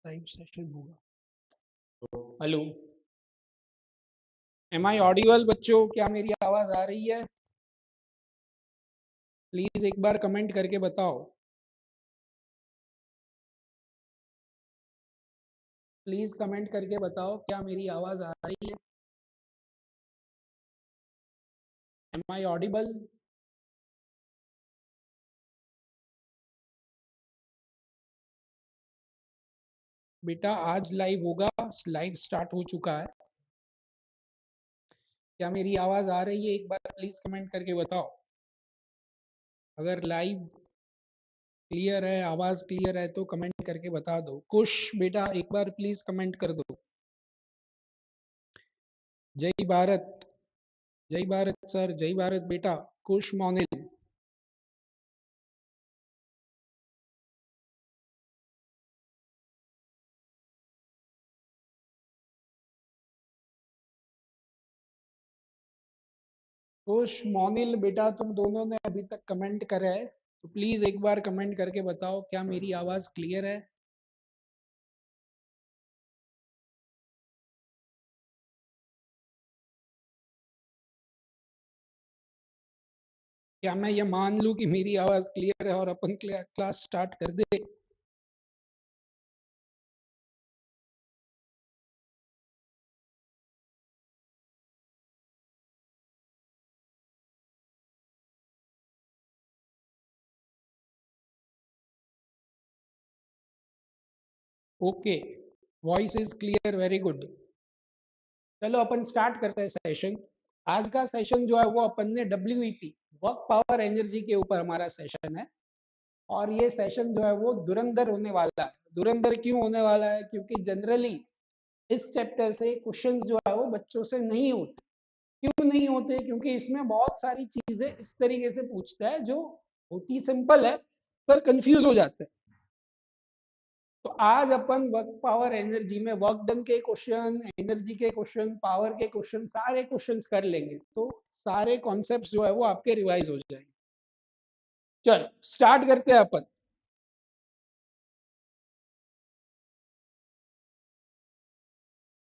Live session होगा। Hello, M I Audible बच्चों? क्या मेरी आवाज आ रही है? प्लीज एक बार कमेंट करके बताओ। प्लीज कमेंट करके बताओ क्या मेरी आवाज आ रही है? Am I audible? बेटा आज लाइव होगा, लाइव स्टार्ट हो चुका है। क्या मेरी आवाज आ रही है? एक बार प्लीज कमेंट करके बताओ। अगर लाइव क्लियर है, आवाज क्लियर है तो कमेंट करके बता दो। कुश बेटा एक बार प्लीज कमेंट कर दो। जय भारत, जय भारत सर, जय भारत बेटा। कुश मोनिल, कुश मोनिल बेटा, तुम दोनों ने अभी तक कमेंट करा है तो प्लीज एक बार कमेंट करके बताओ क्या मेरी आवाज क्लियर है? क्या मैं ये मान लूं कि मेरी आवाज क्लियर है और अपन क्लास स्टार्ट कर दे? Okay, voice is clear, very good. चलो अपन स्टार्ट करते हैं सेशन। आज का सेशन जो है वो अपन ने WEP, वर्क पावर एनर्जी के ऊपर हमारा सेशन है। और ये सेशन जो है वो धुरंधर होने वाला है। धुरंधर क्यों होने वाला है? क्योंकि जनरली इस चैप्टर से क्वेश्चंस जो है वो बच्चों से नहीं होते। क्यों नहीं होते? क्योंकि इसमें बहुत सारी चीजें इस तरीके से पूछता है जो होती सिंपल है पर कंफ्यूज हो जाते हैं। तो आज अपन वर्क पावर एनर्जी में वर्क डन के क्वेश्चन, एनर्जी के क्वेश्चन, पावर के क्वेश्चन, सारे क्वेश्चंस कर लेंगे तो सारे कॉन्सेप्ट्स जो है वो आपके रिवाइज हो जाएंगे। चलो स्टार्ट करते हैं अपन।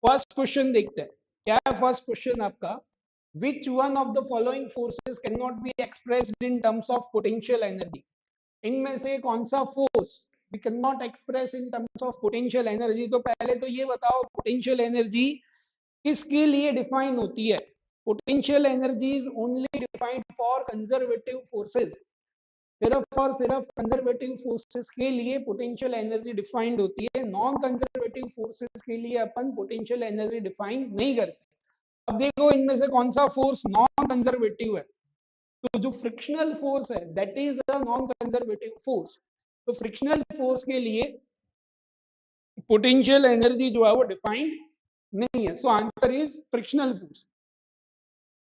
फर्स्ट क्वेश्चन देखते हैं। क्या है फर्स्ट क्वेश्चन आपका? Which one of the following forces cannot be expressed in terms of potential energy? इनमें से कौन सा force we cannot express in terms of potential energy? तो पहले तो ये बताओ पोटेंशियल एनर्जी किसके लिए डिफाइन होती है? Potential energy is only defined for conservative forces. सिर्फ और सिर्फ कंजर्वेटिव फोर्सेस के लिए पोटेंशियल एनर्जी डिफाइंड होती है। नॉन कंजर्वेटिव फोर्सेस के लिए अपन पोटेंशियल एनर्जी डिफाइन नहीं करते। अब देखो इनमें से कौन सा फोर्स नॉन कंजर्वेटिव है? तो जो फ्रिक्शनल फोर्स है that is a non conservative force. तो फ्रिक्शनल फोर्स के लिए पोटेंशियल एनर्जी जो है वो डिफाइंड नहीं है। So answer is frictional force.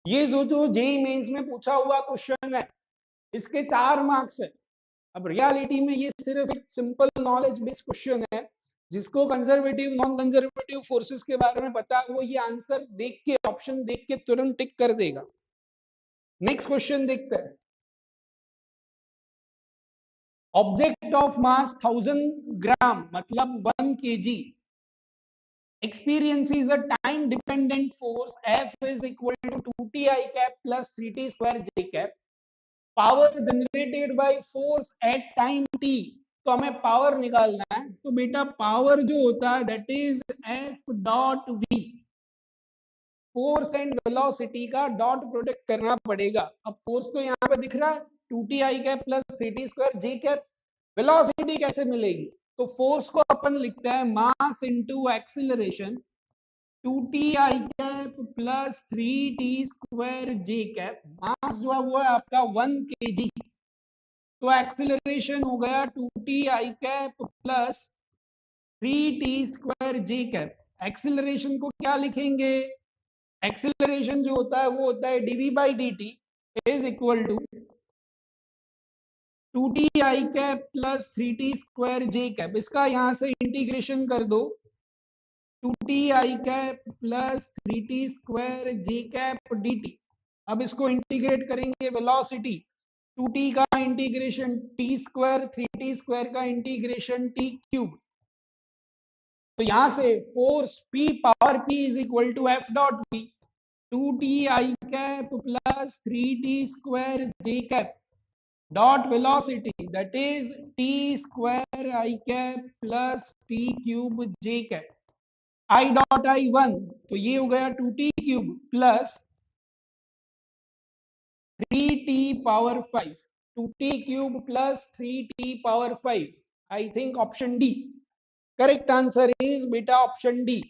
ये जो जेईई मेंस में पूछा हुआ क्वेश्चन है इसके 4 मार्क्स है। अब रियलिटी में ये सिर्फ एक सिंपल नॉलेज बेस्ड क्वेश्चन है। जिसको कंजर्वेटिव नॉन कंजर्वेटिव फोर्सेस के बारे में पता है वो ये आंसर देख के, ऑप्शन देख के तुरंत टिक कर देगा। नेक्स्ट क्वेश्चन देखते हैं। ऑब्जेक्ट ऑफ मास 1000 ग्राम मतलब 1 kg experiences a time dependent force F is equal to 2ti cap plus 3t square j cap. Power generated by force at time t। तो हमें पावर निकालना है। तो बेटा पावर जो होता है that is F dot V। Force and velocity का डॉट प्रोडक्ट करना पड़ेगा। अब फोर्स तो यहाँ पे दिख रहा है 2ti cap plus 3t square j cap. Velocity कैसे मिलेगी? तो फोर्स को अपन लिखते हैं mass into acceleration 2ti cap plus 3t square j cap. Mass जो है वो है आपका 1 kg। तो एक्सीलरेशन हो गया 2ti cap plus 3t square j cap. Acceleration को क्या लिखेंगे? एक्सीलरेशन जो होता है वो होता है dv by dt is equal to 2ti cap plus 3t square j cap. इसका यहां से इंटीग्रेशन कर दो 2ti cap plus 3t square j cap dt। अब इसको इंटीग्रेट करेंगे वेलोसिटी 2t का integration t square 3t square का इंटीग्रेशन t क्यूब। तो यहां से force P power P is equal to F dot P 2t I cap plus 3t square j cap dot velocity that is t square I cap plus t cube j cap I dot I1 तो ये हो गया 2t cube plus 3t power 5 2t cube plus 3t power 5 I think option D correct answer is बेटा option D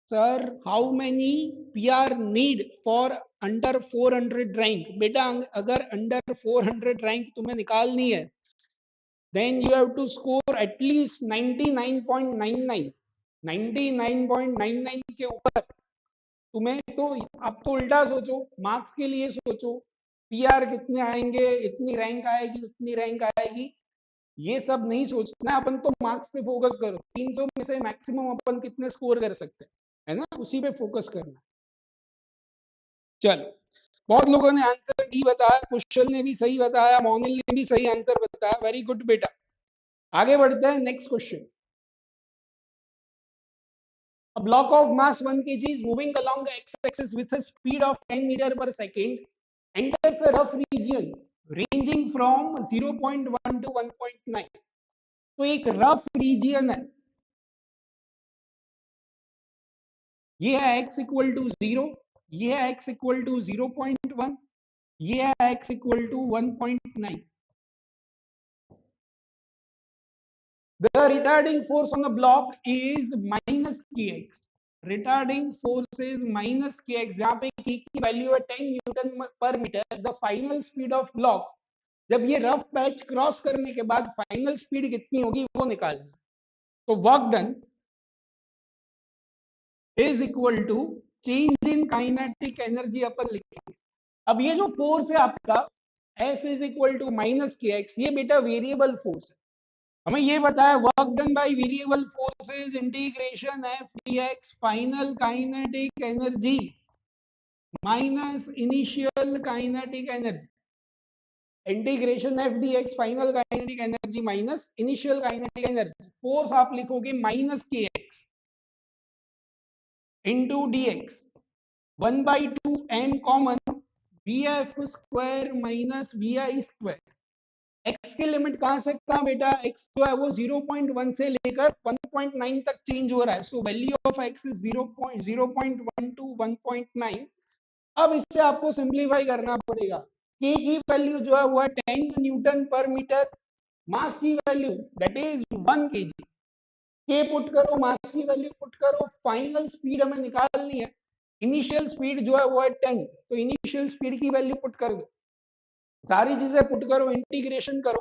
sir how many PR need for under 400 rank बेटा अगर under 400 rank तुम्हें निकालनी है then you have to score at least 99.99 99.99 के ऊपर तुम्हें तो अब तो उल्टा सोचो मार्क्स के लिए सोचो पीआर कितने आएंगे इतनी रैंक आएगी उतनी रैंक आएगी ये सब नहीं सोचना अपन तो मार्क्स पे फोकस करो 300 में से मैक्सिमम अपन कितने स्कोर कर सकते हैं है ना उसी पे फोकस करना चलो बहुत लोगों ने आंसर डी बताया कुशल ने भी सही बताया मोनिल ने भी सही आंसर बताया वेरी गुड बेटा आगे बढ़ते हैं next question A block of mass 1 kg is moving along the x-axis with a speed of 10 meter per second enters a rough region ranging from 0.1 to 1.9 तो एक रफ रीजियन है ये है x इक्वल टू 0 ये है x equal to 0.1 ये है x equal to 1.9 the retarding force on the block is minus kx retarding force is minus kx जहां पे k की वैल्यू है 10 newton per metre the final speed of block जब ये रफ पैच क्रॉस करने के बाद फाइनल स्पीड कितनी होगी वो निकालना तो work done is equal to change in kinetic energy अपन लिखेंगे अब ये जो फोर्स है आपका F is equal to minus K X ये बेटा वेरिएबल फोर्स है हमें ये बताया work done by variable forces integration F dx final kinetic energy minus initial kinetic energy integration F dx final kinetic energy minus initial kinetic energy force आप लिखोगे minus K X into dx 1 by 2 m common vf square minus vi square x की limit कहां से कहां बेटा x जो है वो 0.1 से लेकर 1.9 तक चेंज हो रहा है so value of x is 0.1 to 1.9 अब इससे आपको सिंपलीफाई करना पड़ेगा k की वैल्यू जो है वो है 10 न्यूटन पर मीटर मास की वैल्यू दैट इज 1 kg के पुट करो मास की वैल्यू पुट करो फाइनल स्पीड हमें निकालनी है इनिशियल स्पीड जो है वो है 10 तो इनिशियल स्पीड की वैल्यू पुट कर दो सारी चीजें पुट करो इंटीग्रेशन करो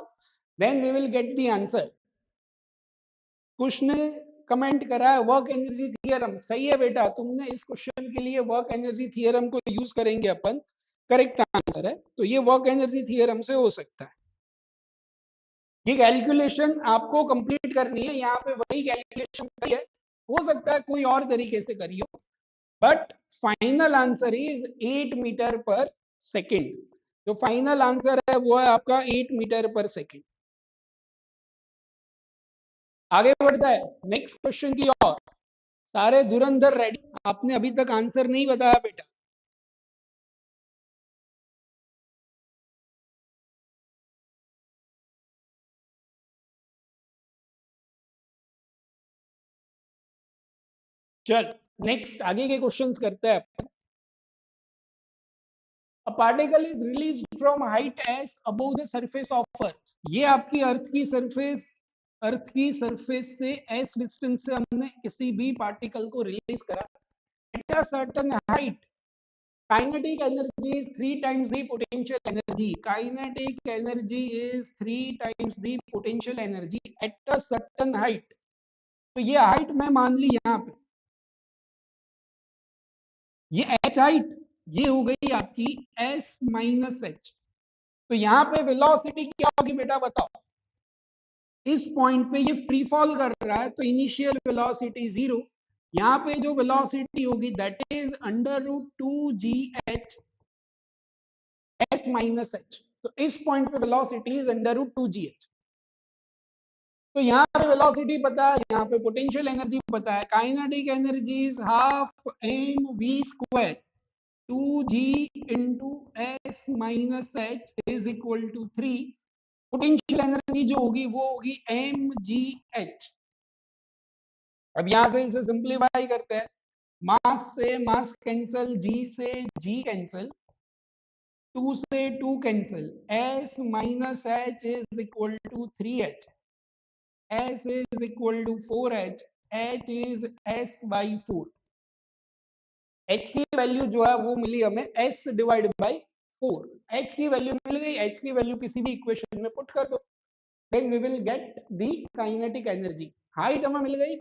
then we will get the answer कुछ ने कमेंट करा है वर्क एनर्जी थ्योरम सही है बेटा तुमने इस क्वेश्चन के लिए वर्क एनर्जी थ्योरम को यूज करेंगे अपन करेक्ट आंसर है तो ये वर्क एनर्जी थ्योरम से हो सकता है ये कैलकुलेशन आपको कंप्लीट करनी है यहाँ पे वही कैलकुलेशन करिए हो सकता है कोई और तरीके से करिए but final answer is 8 metre per second जो फाइनल आंसर है वो है आपका 8 मीटर पर सेकेंड आगे बढ़ता है नेक्स्ट क्वेश्चन की ओर सारे धुरंधर रेडी आपने अभी तक आंसर नहीं बताया बेटा चल नेक्स्ट आगे के क्वेश्चंस करते हैं अपन A particle is released from height as above the surface of earth. ये आपकी अर्थ की सरफेस से s डिस्टेंस से हमने किसी भी पार्टिकल को रिलीज करा at a certain height kinetic energy is 3 times the potential energy kinetic energy is 3 times the potential energy at a certain height तो ये हाइट मैं मान ली यहाँ पे ये h हाइट ये हो गई आपकी s माइनस एच तो यहाँ पे वेलोसिटी क्या होगी बेटा बताओ इस पॉइंट पे ये फ्री फॉल कर रहा है तो इनिशियल वेलोसिटी 0 यहाँ पे जो वेलोसिटी होगी that is under root 2gh s minus H तो इस पॉइंट पे velocity is under root 2gh तो यहाँ पे वेलोसिटी पता है, यहाँ पे पोटेंशियल एनर्जी पता है, kinetic energy is half M V square 2g into S minus H is equal to 3। Potential energy जो होगी वो होगी एम जी एच। अब यहां से इसे सिंप्लीफाई करते हैं, मास से मास कैंसल, जी से जी कैंसल, 2 से 2 cancel, s minus H is equal to 3h, s is equal to 4h, h is s by 4। h की वैल्यू जो है वो मिली हमें s डिवाइड बाई 4। h की वैल्यू मिल गई, h की वैल्यू किसी भी इक्वेशन में पुट कर दो, then we will get the kinetic energy. Height हमें मिल गई,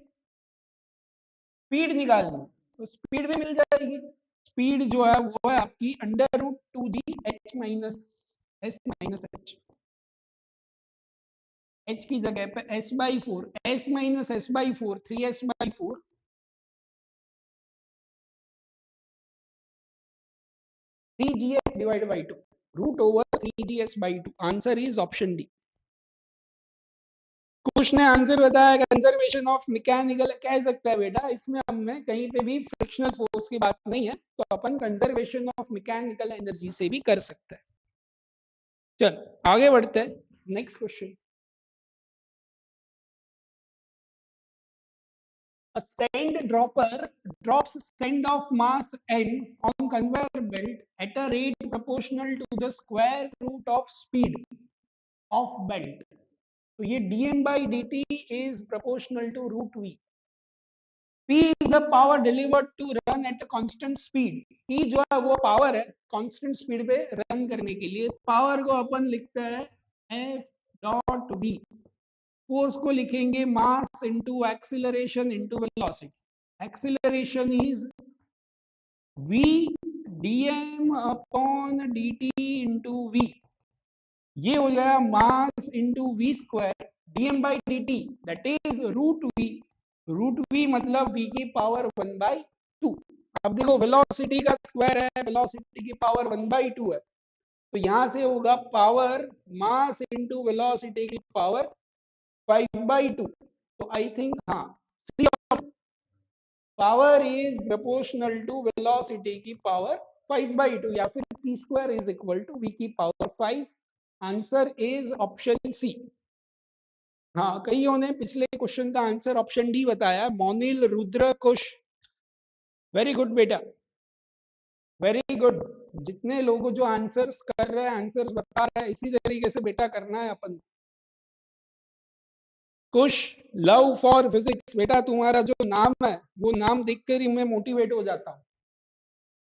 स्पीड निकालनी तो स्पीड भी मिल जाएगी। स्पीड जो है वो है आपकी under root 2g h minus S minus H, h की जगह पे s by 4, s minus S by 4, 3s by 4, 3gs divide by 2, root over 3gs by 2। Answer is option D. कुछ ने आंसर बताया कंजर्वेशन ऑफ मैकेनिकल, कह सकता है बेटा इसमें हमें कहीं पे भी फ्रिक्शनल फोर्स की बात नहीं है, तो अपन कंजर्वेशन ऑफ मैकेनिकल एनर्जी से भी कर सकते हैं। चल आगे बढ़ते हैं, next question. A sand dropper drops sand of mass n on conveyor belt at a rate proportional to the square root of speed of belt। तो ये dm by dt is proportional to root v। P is the power delivered to run at a constant speed। P जो है वो power है constant speed पे run करने के लिए। पावर को अपन लिखते हैं F डॉट V। फोर्स को लिखेंगे mass into acceleration into velocity. Acceleration is V dm upon dt into V। ये हो गया mass into V square dm by dt that is root v। Root v मतलब v की power 1/2। अब देखो velocity का स्क्वायर है, वेलोसिटी की पावर 1/2 है, तो यहां से होगा पावर मास इंटू वेलोसिटी की पावर 5/2। तो आई थिंक हाँ C power is proportional to velocity की पावर 5/2 या फिर p square is equal to v की power 5। Answer is option C. हाँ कईयों ने पिछले क्वेश्चन का आंसर ऑप्शन डी बताया, मोनिल रुद्र कुश, वेरी गुड बेटा, वेरी गुड। जितने लोग जो आंसर्स कर रहे हैं, आंसर्स बता रहे हैं, इसी तरीके से बेटा करना है अपन। कुश लव फॉर फिजिक्स, बेटा तुम्हारा जो नाम है वो नाम देखकर ही मैं मोटिवेट हो जाता हूँ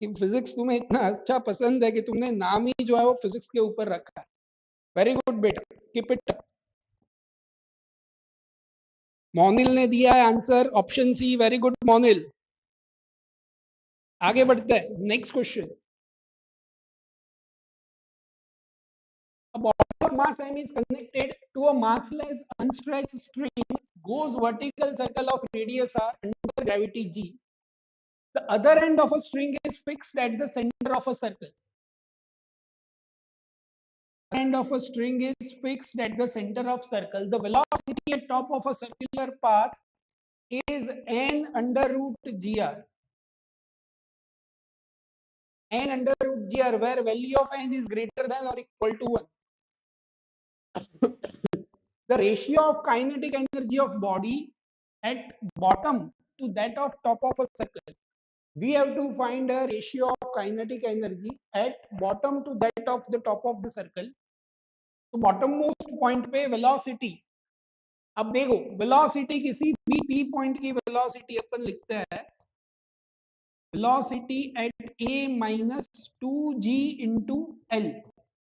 कि फिजिक्स तुम्हें इतना अच्छा पसंद है कि तुमने नाम ही जो है वो फिजिक्स के ऊपर रखा है। वेरी गुड बेटा, कीप इट अप। मोनिल ने दिया है answer option C, very good Monil. आगे बढ़ते हैं, next question. A body of mass m is connected to a massless unstretched string goes vertical circle of radius r under gravity g. The other end of a string is fixed at the center of a circle. The end of a string is fixed at the center of circle. The velocity at top of a circular path is n under root gr. N under root gr, where value of n is greater than or equal to 1. The ratio of kinetic energy of body at bottom to that of top of a circle. We have to find a ratio of kinetic energy at bottom to that of the top of the circle. तो bottom most point पे velocity, अब देखो velocity किसी भी P point की velocity अपन लिखते हैं velocity at A minus 2g into L,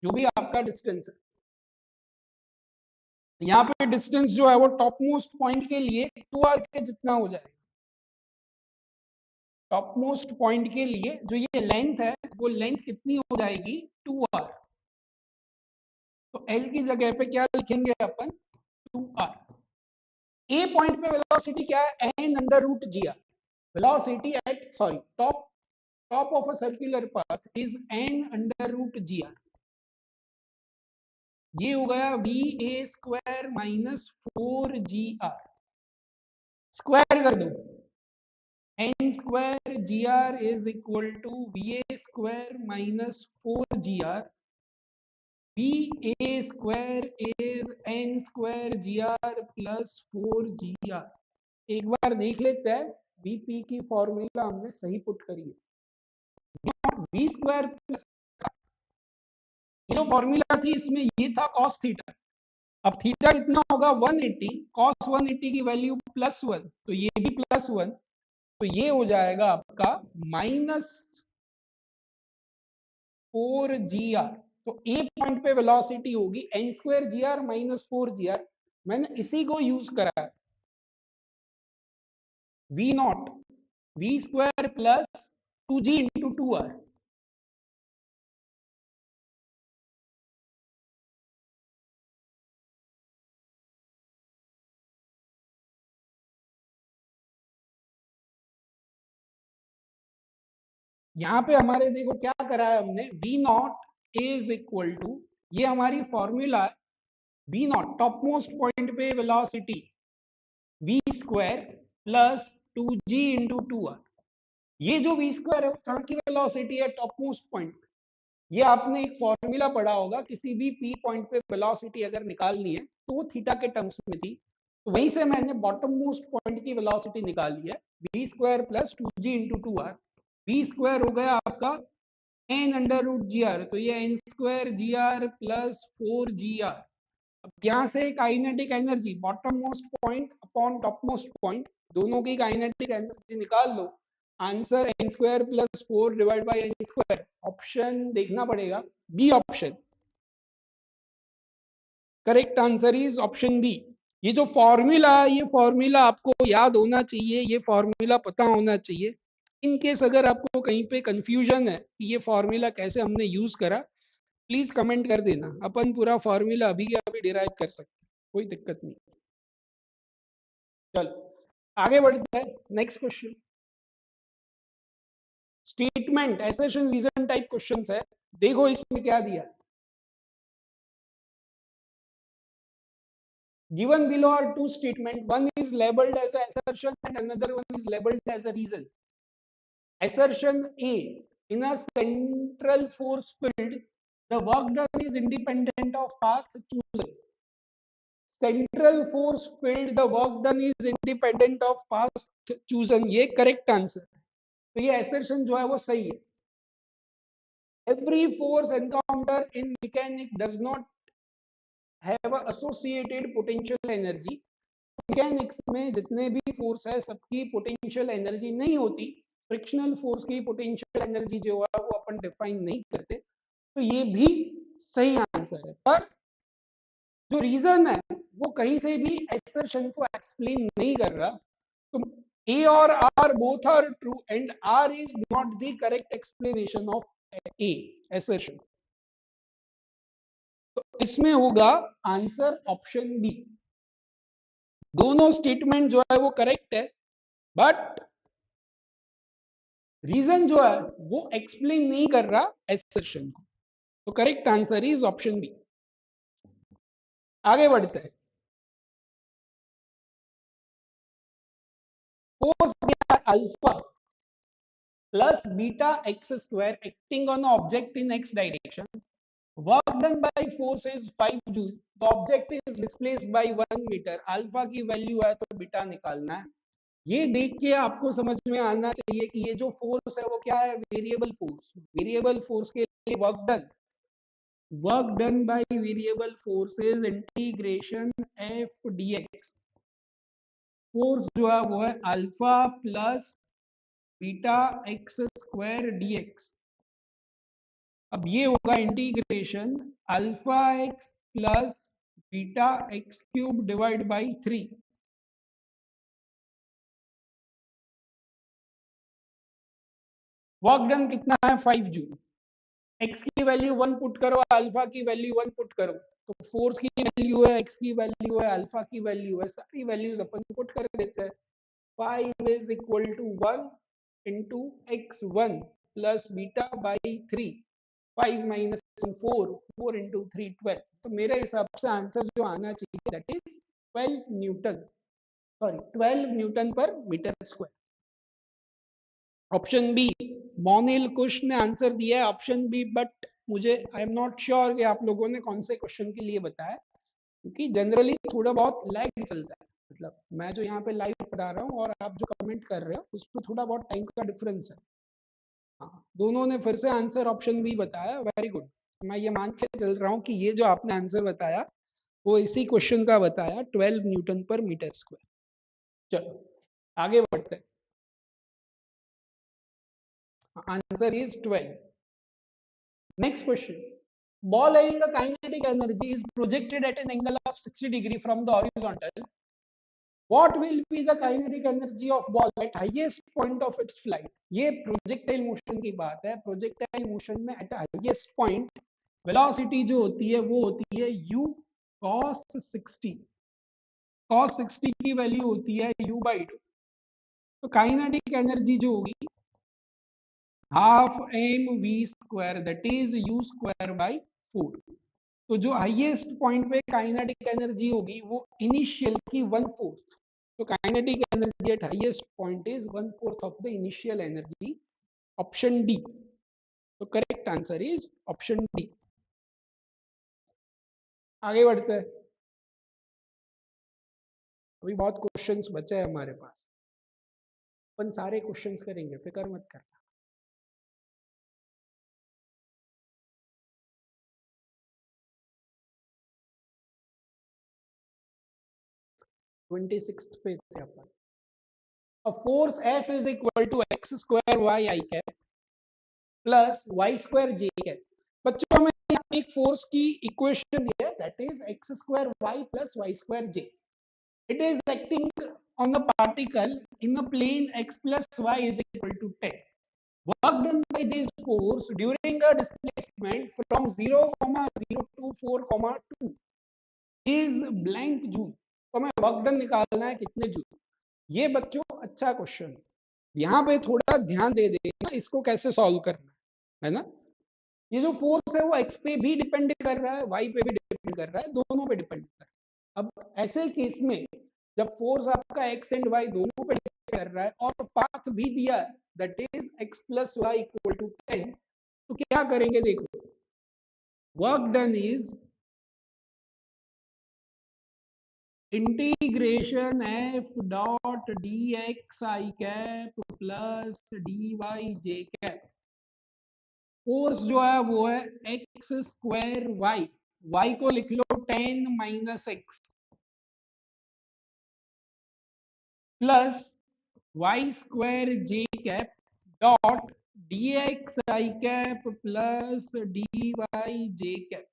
जो भी आपका डिस्टेंस है। यहाँ पे डिस्टेंस जो है वो टॉप मोस्ट पॉइंट के लिए 2r के जितना हो जाएगा। टॉप मोस्ट पॉइंट के लिए जो ये लेंथ है वो लेंथ कितनी हो जाएगी 2r। तो l की जगह पे क्या लिखेंगे अपन 2r। ए पॉइंट पे वेलोसिटी क्या है n under root gr। Velocity at sorry top of a circular path is n under root gr। ये हो गया V A square minus 4GR, square कर दो, N square G R is equal to V A square minus 4GR, V A square is N square G R plus 4GR। एक बार देख लेते हैं, VP की फॉर्मूला हमने सही पुट करी है, वी स्क्वायर प्लस, जो फॉर्मूला थी इसमें ये था कॉस थीटा, अब थीटा कितना होगा 180, कॉस 180 की वैल्यू +1, तो ये भी +1, तो ये हो जाएगा आपका -4GR। तो ए पॉइंट पे वेलोसिटी होगी n2GR माइनस 4GR, मैंने इसी को यूज करा है, V not V square plus 2G into 2R। यहाँ पे हमारे देखो क्या करा है हमने, V naught is equal to, ये हमारी फॉर्मूला है, V naught top most point पे velocity V square plus 2G into 2R। ये जो V स्क्वायर है कहाँ की वेलोसिटी है, टॉप मोस्ट पॉइंट। ये आपने एक फॉर्मूला पढ़ा होगा, किसी भी P पॉइंट पे वेलोसिटी अगर निकालनी है तो वो थीटा के टर्म्स में थी, तो वहीं से मैंने बॉटम मोस्ट पॉइंट की वेलोसिटी निकाली है, V square plus 2G into 2R। V square हो गया आपका n under root G R, तो ये n square G R plus 4GR। अब यहाँ से kinetic energy bottom most point upon top most point, दोनों की काइनेटिक एनर्जी निकाल लो, answer n square plus 4 divide by n square. Option देखना पड़ेगा, B option, correct answer is option B. ये जो फॉर्मूला है, ये फॉर्मूला आपको याद होना चाहिए, ये फॉर्मूला पता होना चाहिए। इन केस अगर आपको कहीं पे कंफ्यूजन है कि ये फॉर्मूला कैसे हमने यूज करा, प्लीज कमेंट कर देना, अपन पूरा फॉर्मूला अभी के अभी डिराइव कर सकते हैं, कोई दिक्कत नहीं। चलो आगे बढ़ते हैं, next question. Statement assertion reason type questions है, देखो इसमें क्या दिया, given below are two statement, one is labeled as an assertion and another one is labeled as a reason. Assertion A, in a central force field the work done is independent of path chosen. Central force field the work done is independent of path chosen, ये correct answer है, तो ये assertion जो है वो सही है। Every force encountered in mechanics does not have a associated potential energy। Mechanics में जितने भी फोर्स है सबकी पोटेंशियल एनर्जी नहीं होती, फ्रिक्शनल फोर्स की पोटेंशियल एनर्जी जो है वो अपन डिफाइन नहीं करते, तो ये भी सही आंसर है। पर जो रीजन है वो कहीं से भी एक्सप्रेशन को एक्सप्लेन नहीं कर रहा, तो ए और R both are true and R is not the correct explanation of A assertion, तो इसमें होगा आंसर ऑप्शन बी। दोनों स्टेटमेंट जो है वो करेक्ट है, बट रीजन जो है वो एक्सप्लेन नहीं कर रहा एसर्शन को, तो correct answer is option B. आगे बढ़ते हैं, force alpha plus beta X square acting on object in X direction, work done by force is 5 joule, the object is displaced by 1 metre, alpha की value है तो beta निकालना है। ये देख के आपको समझ में आना चाहिए कि ये जो फोर्स है वो क्या है, वेरिएबल फोर्स। वेरिएबल फोर्स के लिए work done by variable forces integration F DX, force जो है वो है alpha plus beta X square DX. अब ये होगा integration alpha X plus beta X cube divide by 3। Work done कितना है 5 जूल, एक्स की वैल्यू 1 पुट करो, अल्फा की वैल्यू 1 पुट करो, तो फोर्स की वैल्यू है, एक्स की वैल्यू है, अल्फा की वैल्यू है, सारी वैल्यूज अपन पुट कर देते हैं। 5 is equal to 1 into x1 plus beta by 3, 5 minus 2 4, 4 into 3 12. तो मेरे हिसाब से आंसर जो आना चाहिए that is 12 Newton, sorry 12 Newton per metre square. Option B, मोनिल कुश ने आंसर दिया है ऑप्शन बी, बट मुझे आई एम नॉट श्योर कि आप लोगों ने कौन से क्वेश्चन के लिए बताया, क्योंकि जनरली थोड़ा बहुत लैग चलता है, मतलब मैं जो यहाँ पे लाइव पढ़ा रहा हूँ और आप जो कमेंट कर रहे हो उसमें थोड़ा बहुत टाइम का डिफरेंस है। हाँ, दोनों ने फिर से आंसर ऑप्शन बी बताया, वेरी गुड। मैं ये मान के चल रहा हूँ कि ये जो आपने आंसर बताया वो इसी क्वेश्चन का बताया, 12 न्यूटन पर मीटर स्क्वायर। चलो आगे बढ़ते हैं, answer is 12। Next question, ball having a kinetic energy is projected at an angle of 60 degree from the horizontal. What will be the kinetic energy of ball at highest point of its flight? ये projectile motion की बात है। Projectile motion में at highest point velocity जो होती है वो होती है u cos 60। cos 60 की वैल्यू होती है u by 2। तो काइनेटिक एनर्जी जो होगी half M V square that is u square by 4। तो जो हाईएस्ट पॉइंट पे काइनेटिक एनर्जी होगी वो इनिशियल की 1/4। तो kinetic energy at highest point is 1/4 of the initial energy, option D. तो correct answer is option D. आगे बढ़ते हैं, अभी बहुत क्वेश्चंस बचे हैं हमारे पास, अपन सारे क्वेश्चंस करेंगे, फिक्र मत करना। 26 पे थे अपन। A force F is equal to x square y I cap plus y square j cap. बच्चों हमें यहाँ एक फोर्स की इक्वेशन दी है that is x square y plus y square j। It is acting on a particle in a plane x plus y is equal to 10. Work done by this force during a displacement from 0,0 to 4,2 is blank joule। तो हमें work done निकालना है कितने joule. ये बच्चों अच्छा question है, यहाँ पे थोड़ा ध्यान दे देना इसको कैसे सॉल्व करना है ना। ये जो फोर्स है वो एक्स पे भी डिपेंड कर रहा है, वाई पे भी डिपेंड कर रहा है, दोनों पे डिपेंड कर रहा है। अब ऐसे केस में जब फोर्स आपका एक्स एंड वाई दोनों पे डिपेंड कर रहा है और पाथ भी दिया है that is X plus Y equal to 10, तो क्या करेंगे देखो, work done is integration F dot D X I cap plus D Y J cap. Force जो है वो है एक्स स्क्वायर वाई, वाई को लिख लो 10 minus X plus Y square J cap dot D X I cap plus D Y J cap.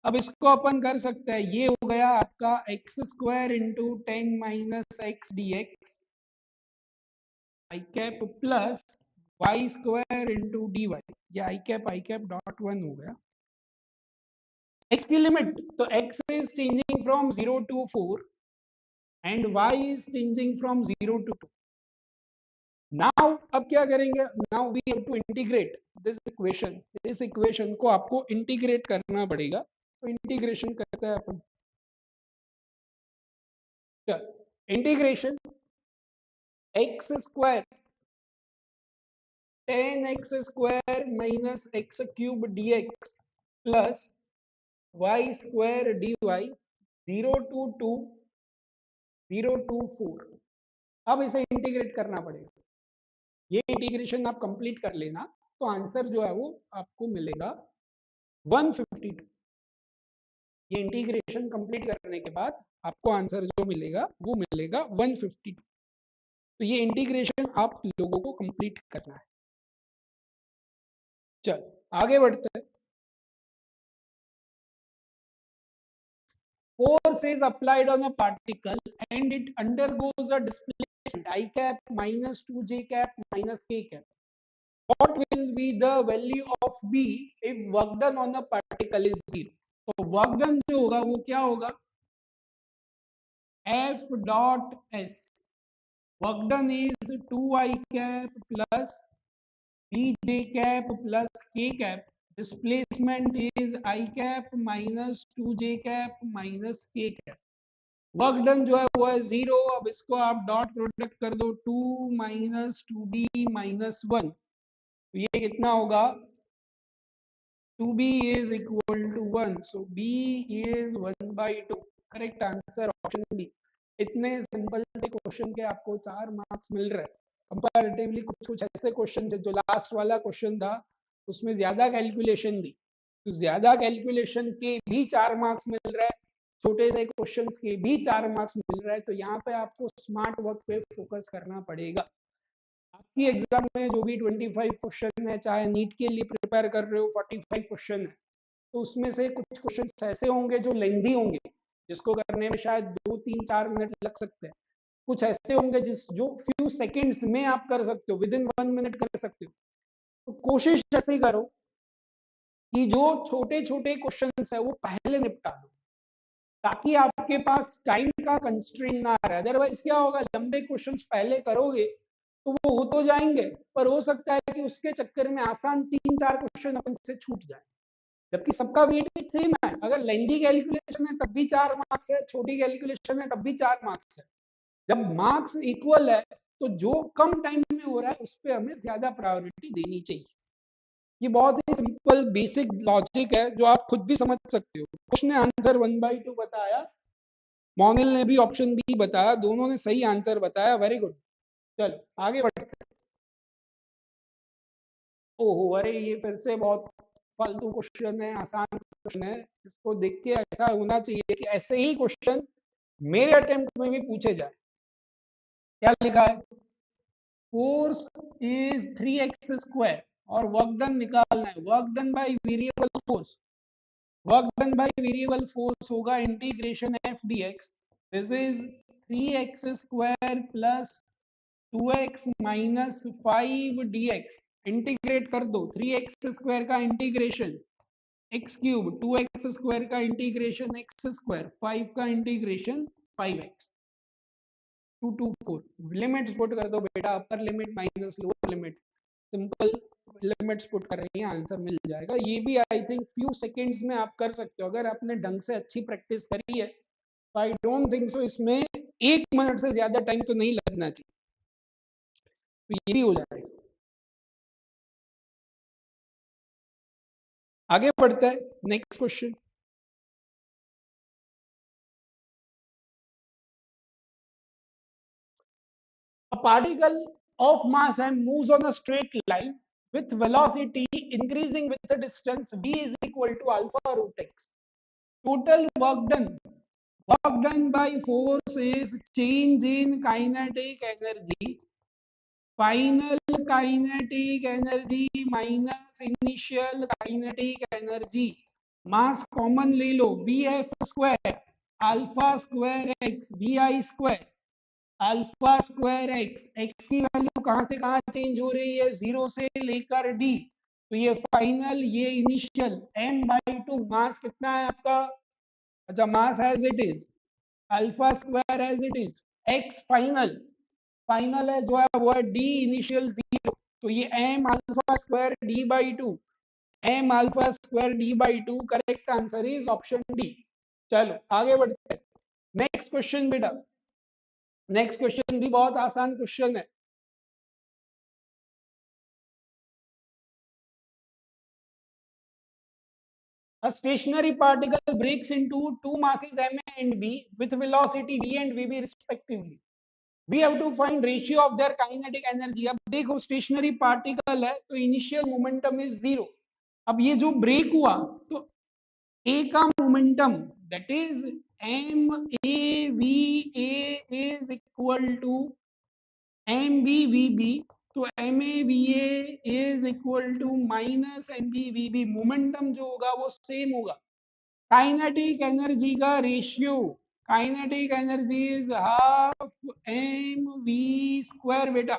अब इसको अपन कर सकते हैं, ये हो गया आपका X square into 10 minus X D X I cap plus Y square into D Y, ये आई कैप डॉट 1 हो गया। x की लिमिट, तो x is changing from 0 to 4 and y is changing from 0 to 2। now अब क्या करेंगे, now we have to integrate this equation, इस equation को आपको इंटीग्रेट करना पड़ेगा। तो इंटीग्रेशन करते हैं अपन, integration X square 10x square minus X cube dx plus Y square dy 0 to 2 0 to 4। अब इसे इंटीग्रेट करना पड़ेगा, ये इंटीग्रेशन आप कंप्लीट कर लेना तो आंसर जो है वो आपको मिलेगा 152। ये इंटीग्रेशन कंप्लीट करने के बाद आपको आंसर जो मिलेगा वो मिलेगा 152। तो ये इंटीग्रेशन आप लोगों को कंप्लीट करना है। चल आगे बढ़ते हैं। Force is applied on a particle and it undergoes a displacement I cap minus 2j cap minus k cap. What will be the value of B if work done on a particle is 0? तो work done जो होगा वो क्या होगा, F dot S, work done is 2 I cap plus bj cap plus k cap, displacement is I cap minus 2j cap minus k cap, work done जो है वो है 0, अब इसको आप डॉट प्रोडक्ट कर दो 2 माइनस 2b माइनस 1, ये कितना होगा 2b is equal to 1, so b is 1 by 2, correct answer option B. इतने सिंपल से क्वेश्चन के आपको 4 मार्क्स मिल रहे हैं। कंपैरेटिवली कुछ कुछ ऐसे क्वेश्चन थे, जो लास्ट वाला क्वेश्चन था उसमें ज्यादा कैलकुलेशन थी, तो ज्यादा कैलकुलेशन के भी 4 मार्क्स मिल रहा है, छोटे से क्वेश्चंस के भी 4 मार्क्स मिल रहा है, तो यहाँ पे आपको स्मार्ट वर्क पे फोकस करना पड़ेगा। आपकी एग्जाम में जो भी 25 क्वेश्चन है, चाहे नीट के लिए प्रिपेयर कर रहे हो 45 क्वेश्चन है, तो उसमें से कुछ क्वेश्चन ऐसे होंगे जो लेंदी होंगे, जिसको करने में शायद 2-3-4 मिनट लग सकते हैं, कुछ ऐसे होंगे जो फ्यू सेकंड्स में आप कर सकते हो, विद इन 1 मिनट कर सकते हो। तो कोशिश ऐसे करो कि जो छोटे छोटे क्वेश्चन है वो पहले निपटा दो, ताकि आपके पास टाइम का कंस्ट्रेंट ना रहे। अदरवाइज क्या होगा, लंबे क्वेश्चंस पहले करोगे तो वो हो तो जाएंगे, पर हो सकता है कि उसके चक्कर में आसान 3-4 क्वेश्चन अपन से छूट जाए, जबकि सबका वेटेज सेम है। अगर लेंदी कैलकुलेशन है तब भी 4 मार्क्स है, छोटी कैलकुलेशन है तब भी 4 मार्क्स है। जब मार्क्स इक्वल है तो जो कम टाइम में हो रहा है उस पर हमें ज्यादा प्रायोरिटी देनी चाहिए। ये बहुत ही सिंपल बेसिक लॉजिक है जो आप खुद भी समझ सकते हो। उसने आंसर 1/2 बताया, मोनिल ने भी ऑप्शन बी बताया, दोनों ने सही आंसर बताया, वेरी गुड। चलो आगे बढ़ते हैं। ओहो, अरे ये फिर से बहुत फालतू क्वेश्चन है, आसान क्वेश्चन है, इसको देख के ऐसा होना चाहिए कि ऐसे ही क्वेश्चन मेरे अटेम्प्ट में भी पूछे जाए। क्या लिखा है, फोर्स इज 3x स्क्वायर और वर्क डन निकालना है, work done by variable force, work done by variable force होगा integration F D X, this is 3x square plus 2x minus 5 dx, integrate कर दो, 3x स्क्वायर का integration X cube, 2x square का integration X square, 5 का integration 5x, 2 to 4, limits put कर दो बेटा, upper limit minus lower limit, simple limits put कर रही है, आंसर मिल जाएगा। ये भी आई थिंक फ्यू सेकंड्स में आप कर सकते हो, अगर आपने ढंग से अच्छी प्रैक्टिस करी है। आई डोंट थिंक सो इसमें 1 मिनट से ज्यादा टाइम तो नहीं लगना चाहिए, तो ये भी हो जाएगा। आगे बढ़ते हैं, next question. A particle of mass m moves on a straight line with velocity increasing with the distance v is equal to alpha root x. Total work done by force is change in kinetic energy, final kinetic energy minus initial kinetic energy, mass common ले लो, vf square alpha square x vi square alpha square x, x की value कहां से कहां change हो रही है, 0 से लेकर डी, तो ये फाइनल ये इनिशियल m/2, मास कितना है आपका, अच्छा mass as it is, alpha square as it is, X final, final है जो है वो है डी इनिशियल 0, तो ये m alpha square d/2, m alpha square d/2, correct answer is option D. चलो आगे बढ़ते हैं, नेक्स्ट क्वेश्चन बेटा, नेक्स्ट क्वेश्चन भी बहुत आसान क्वेश्चन है। A stationary particle breaks into two masses m and b with velocity v and vb respectively. We have to find ratio of their kinetic energy. अब देखो स्टेशनरी पार्टिकल है तो initial momentum is 0, अब ये जो break हुआ तो A का momentum that is M A V A is equal to M B V B, तो M A V A is equal to minus M B V B, momentum जो होगा वो सेम होगा। काइनेटिक एनर्जी का ratio, kinetic energy is half M V square बेटा,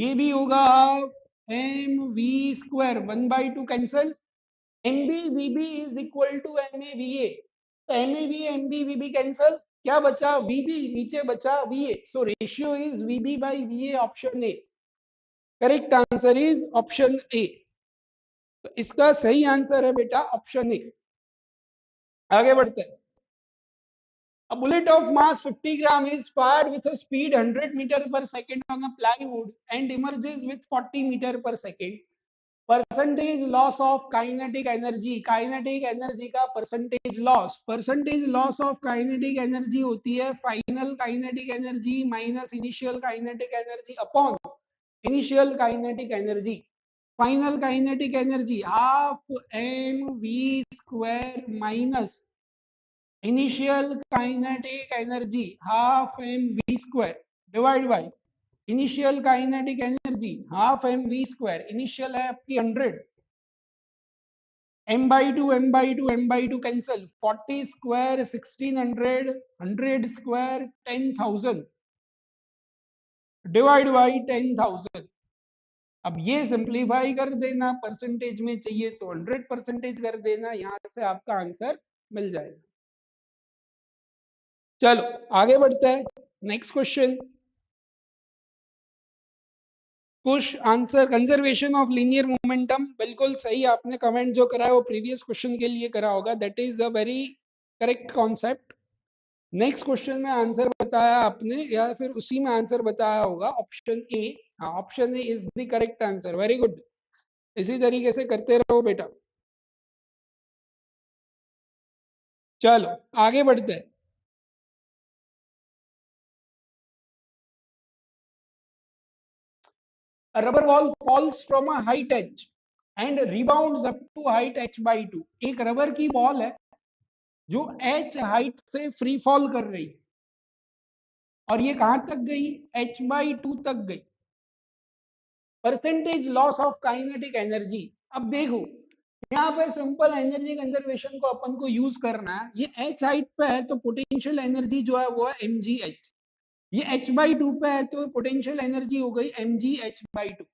ये भी होगा half M V square, 1/2 cancel, M B V B is equal to M A V A, तो M A V M B V B cancel, क्या बचा V B, नीचे बचा V A, so ratio is V B by V A, option A correct answer is option A. तो इसका सही answer है बेटा ऑप्शन ए। आगे बढ़ते हैं। A bullet of mass 50 gram is fired with a speed 100 meter per second on a plywood and emerges with 40 meter per second. Percentage loss of kinetic energy, kinetic energy का percentage loss of kinetic energy होती है final kinetic energy minus initial kinetic energy upon initial kinetic energy. Final kinetic energy half M V square minus initial kinetic energy half M V square divide by initial kinetic energy half M V square. Initial है आपकी 100, m/2 cancel, 40 square 1600, 100 square 10,000 divide by 10,000। अब ये simplify कर देना, percentage में चाहिए तो 100% कर देना, यहां से आपका आंसर मिल जाएगा। चलो आगे बढ़ते हैं। नेक्स्ट क्वेश्चन, कुछ answer conservation of linear momentum, बिल्कुल सही आपने कमेंट जो करा है वो प्रीवियस क्वेश्चन के लिए करा होगा, that is a very correct concept. Next question में आंसर बताया आपने या फिर उसी में आंसर बताया होगा ऑप्शन ए। हाँ, option A is the correct answer, very good. इसी तरीके से करते रहो बेटा। चलो आगे बढ़ते हैं। A rubber ball falls from a height h and rebounds up to height h/2। एक रबर की बॉल है जो h हाइट से फ्री फॉल कर रही है और ये कहां तक गई, h/2 तक गई। Percentage loss of kinetic energy. अब देखो यहाँ पे सिंपल एनर्जी कंजर्वेशन को अपन को यूज करना है। ये h हाइट पे है तो पोटेंशियल एनर्जी जो है वो है mgh। ये h/2 पे है तो पोटेंशियल एनर्जी हो गई mgh/2।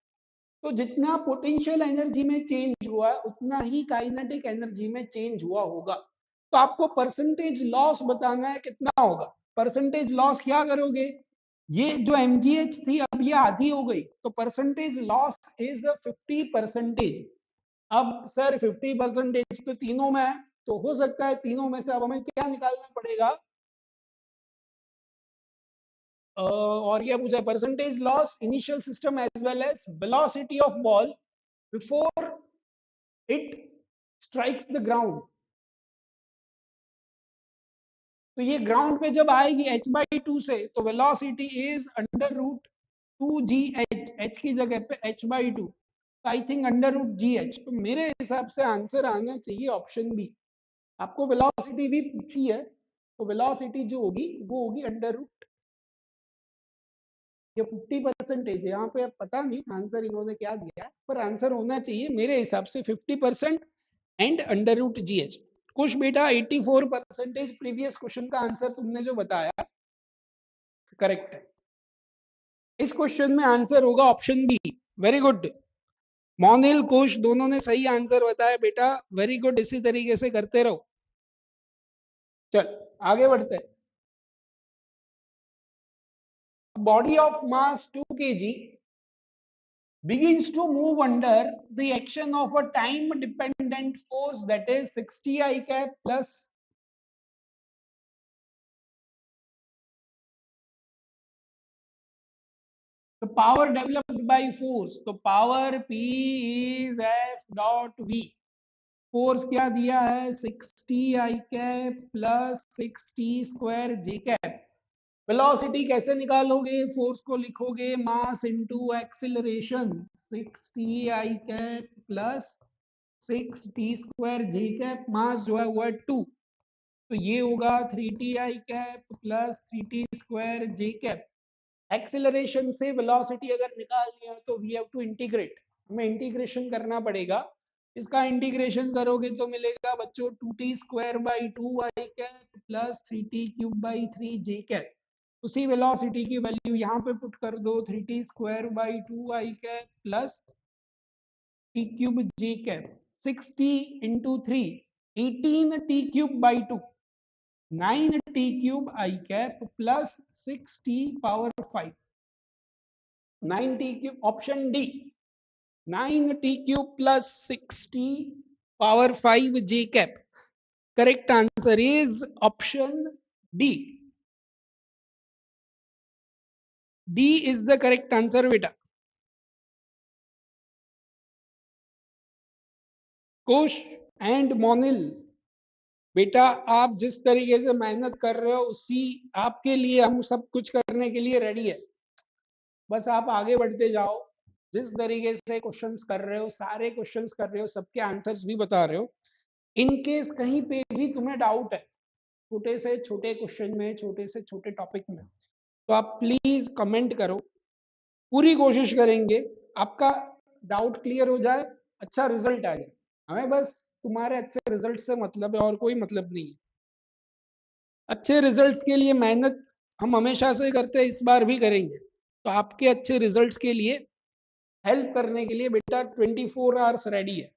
तो जितना पोटेंशियल एनर्जी में चेंज हुआ उतना ही काइनेटिक एनर्जी में चेंज हुआ होगा। तो आपको परसेंटेज लॉस बताना है कितना होगा। परसेंटेज लॉस क्या करोगे, ये जो mgh थी अब ये आधी हो गई तो परसेंटेज लॉस इज 50%। अब सर 50% तो तीनों में है, तो हो सकता है तीनों में से अब हमें क्या निकालना पड़ेगा, और क्या पूछा, percentage loss initial system as well as velocity of ball before it strikes the ground. तो ये ग्राउंड पे जब आएगी h/2 से तो velocity is under root 2gh, h की जगह पे h/2, I think under root gh। तो मेरे हिसाब से आंसर आना चाहिए ऑप्शन बी। आपको वेलोसिटी भी पूछी है तो वेलोसिटी जो होगी वो होगी अंडर रूट, ये 50% है यहाँ पे, अब पता नहीं आंसर इन्होंने क्या दिया है पर आंसर होना चाहिए मेरे हिसाब से 50% एंड अंडर रूट gh। कुछ बेटा 84% प्रीवियस क्वेश्चन का आंसर तुमने जो बताया करेक्ट है। इस क्वेश्चन में आंसर होगा ऑप्शन बी, वेरी गुड। मोनिल कुश दोनों ने सही आंसर बताया बेटा, वेरी गुड। इसी तरीके से करते रहो। चल आगे बढ़ते हैं। Body of mass 2 kg begins to move under the action of a time dependent force that is 60 I cap plus the power developed by force। तो power P is F dot V। Force क्या दिया है 60 I cap plus 6t square j cap. Velocity कैसे निकालोगे, force को लिखोगे mass into acceleration 6t I cap plus 6t square j cap. Mass जो है वो है 2 तो ये होगा 3t I cap plus 3t square j cap. Acceleration से वेलोसिटी अगर निकालनी है तो वी हैव टू इंटीग्रेट, हमें इंटीग्रेशन करना पड़ेगा। इसका इंटीग्रेशन करोगे तो मिलेगा बच्चों 2t square by 2i cap plus 3t cube by 3j cap. उसी वेलोसिटी की वैल्यू यहाँ पे पुट कर दो 3t square by 2i cap plus t cube j cap. 6t into 3 18t cube by 2 9t cube i cap plus 6t power 5। 9t³ option D 9t³ plus 6t power 5 j cap. Correct answer is option D. D is the correct answer बेटा. कुश and मोनिल, बेटा आप जिस तरीके से मेहनत कर रहे हो उसी आपके लिए हम सब कुछ करने के लिए रेडी है. बस आप आगे बढ़ते जाओ. जिस तरीके से क्वेश्चंस कर रहे हो, सारे क्वेश्चंस कर रहे हो, सबके आंसर्स भी बता रहे हो. इन केस कहीं पे भी तुम्हें डाउट है छोटे से छोटे क्वेश्चन में, छोटे से छोटे टॉपिक में, तो आप प्लीज कमेंट करो. पूरी कोशिश करेंगे आपका डाउट क्लियर हो जाए, अच्छा रिजल्ट आ जाए. हमें बस तुम्हारे अच्छे रिजल्ट से मतलब है और कोई मतलब नहीं है. अच्छे रिजल्ट्स के लिए मेहनत हम हमेशा से करते हैं, इस बार भी करेंगे. तो आपके अच्छे रिजल्ट्स के लिए हेल्प करने के लिए बेटा 24 आवर्स रेडी है.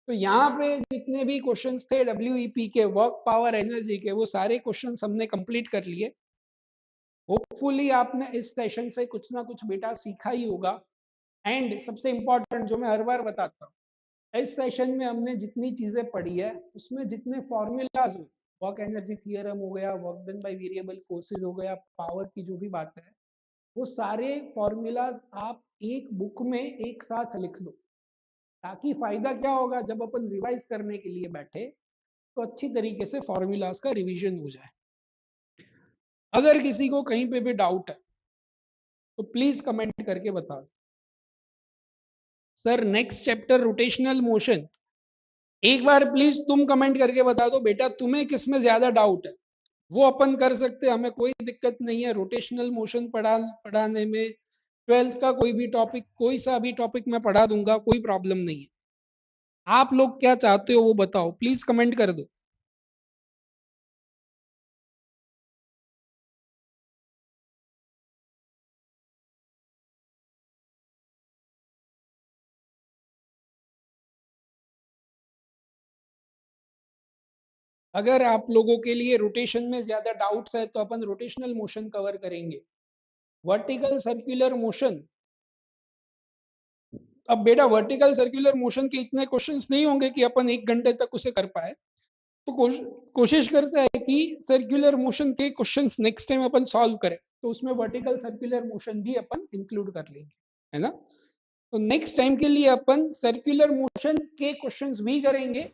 तो यहाँ पे जितने भी क्वेश्चंस थे WEP के, वर्क पावर एनर्जी के, वो सारे क्वेश्चंस हमने कंप्लीट कर लिए. होपफुली आपने इस सेशन से कुछ ना कुछ बेटा सीखा ही होगा. एंड सबसे इंपॉर्टेंट जो मैं हर बार बताता हूँ, इस सेशन में हमने जितनी चीजें पढ़ी है उसमें जितने फॉर्मूलाज हुए, वर्क एनर्जी थियरम हो गया, work done by variable forces हो गया, पावर की जो भी बात है, वो सारे फॉर्मूलाज आप एक बुक में एक साथ लिख लो. ताकि फायदा क्या होगा, जब अपन रिवाइज करने के लिए बैठे तो अच्छी तरीके से फॉर्मूलाज का रिवीजन हो जाए. अगर किसी को कहीं पे भी डाउट है तो प्लीज कमेंट करके बताओ. Sir next chapter rotational motion, एक बार प्लीज तुम कमेंट करके बता दो बेटा तुम्हें किस में ज्यादा डाउट है. वो अपन कर सकते हैं, हमें कोई दिक्कत नहीं है. रोटेशनल मोशन पढ़ाने में 12th का कोई भी टॉपिक, कोई सा भी टॉपिक मैं पढ़ा दूंगा, कोई प्रॉब्लम नहीं है. आप लोग क्या चाहते हो वो बताओ, प्लीज कमेंट कर दो. अगर आप लोगों के लिए रोटेशन में ज्यादा डाउट्स है तो अपन रोटेशनल मोशन कवर करेंगे. वर्टिकल सर्कुलर मोशन, अब बेटा वर्टिकल सर्कुलर मोशन के इतने क्वेश्चंस नहीं होंगे कि अपन 1 घंटे तक उसे कर पाए. तो कोशिश करते हैं कि सर्कुलर मोशन के क्वेश्चंस नेक्स्ट टाइम अपन सॉल्व करें, तो उसमें वर्टिकल सर्कुलर मोशन भी अपन इंक्लूड कर लेंगे, है ना. तो नेक्स्ट टाइम के लिए अपन सर्कुलर मोशन के क्वेश्चंस भी करेंगे.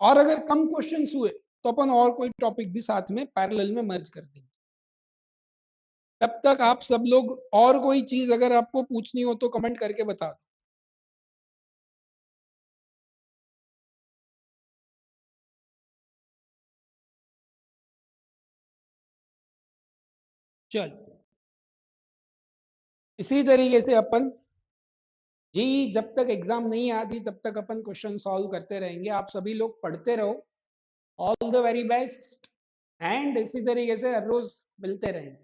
और अगर कम क्वेश्चंस हुए तो अपन और कोई टॉपिक भी साथ में पैरेलल में मर्ज कर देंगे. तब तक आप सब लोग और कोई चीज अगर आपको पूछनी हो तो कमेंट करके बता दो. चलो इसी तरीके से अपन जी, जब तक एग्जाम नहीं आती तब तक अपन क्वेश्चन सॉल्व करते रहेंगे. आप सभी लोग पढ़ते रहो. All the very best. And इसी तरीके से हर रोज मिलते रहेंगे.